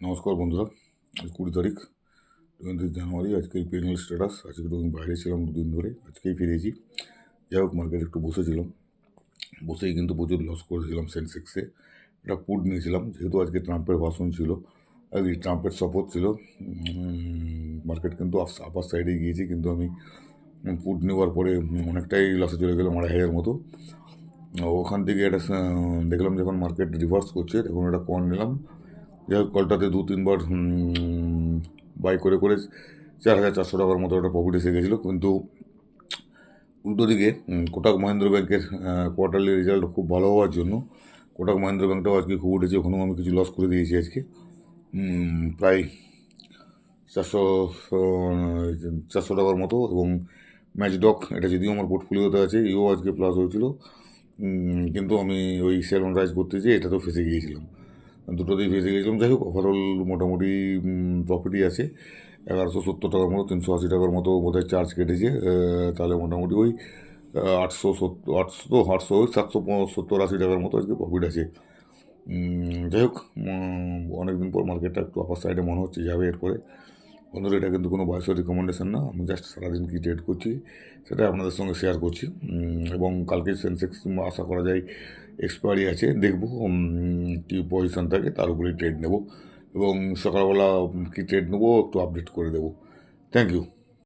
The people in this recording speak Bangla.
নমস্কার বন্ধুরা। আজ 20 তারিখ 20 জানুয়ারি। আজকের পেনাল স্ট্যাটাস। আজকে তো আমি বাইরে ছিলাম দুদিন ধরে, আজকেই ফিরেছি। যাই হোক, মার্কেট একটু বসেছিলাম, বসেই কিন্তু প্রচুর লস করেছিলাম সেন্সেক্সে। একটা পুট নিয়েছিলাম, যেহেতু আজকে ট্রাম্পের ভাষণ ছিল, আর এই ট্রাম্পের শপথ ছিল। মার্কেট কিন্তু আপার সাইডে গিয়েছে, কিন্তু আমি পুট নেওয়ার পরে অনেকটাই লসে চলে গেলাম, 2,500 মতো। ওখান থেকে একটা দেখলাম যখন মার্কেট রিভার্স করছে, তখন একটা কল নিলাম। যাই হোক, কলটাতে 2-3 বার বাই করে করে 4,400 টাকার মতো একটা প্রফিট এসে গেছিলো। কিন্তু উল্টো দিকে কোটাক মহেন্দ্র ব্যাংকের কোয়ার্টারলি রেজাল্ট খুব ভালো হওয়ার জন্য কোটাক মহেন্দ্র ব্যাংকটাও আজকে খুব উঠেছে। ওখানেও আমি কিছু লস করে দিয়েছি আজকে, প্রায় 400 400 টাকার মতো। এবং ম্যাচডক, এটা যদিও আমার পোর্টফোলিওতে আছে, এও আজকে প্লাস হয়েছিল। কিন্তু আমি ওই সেল অন রাইজ করতে যেয়ে এটাতেও ফেসে গিয়েছিলাম, দুটোতেই ফেসে গিয়েছিলাম। যাই হোক, ওভারঅল মোটামুটি প্রফিটই আছে। 1,170 টাকার মতো, 380 টাকার মতো বোধহয় চার্জ কেটেছে। তাহলে মোটামুটি ওই 770-80 টাকার মতো আজকে প্রফিট আছে। যাই হোক, অনেকদিন পর মার্কেটটা একটু আপার সাইডে মনে হচ্ছে যাবে এরপরে। বন্ধুরা, এটা কিন্তু কোনো বয়সের রিকমেন্ডেশন না, আমি জাস্ট সারাদিন কী ট্রেড করছি সেটা আপনাদের সঙ্গে শেয়ার করছি। এবং কালকে সেন্সেক্স আশা করা যায় এক্সপায়ারি আছে, দেখব কী পজিশন থাকে, তার উপরেই ট্রেড নেব। এবং সকালবেলা কী ট্রেড নেবো একটু আপডেট করে দেবো। Thank you.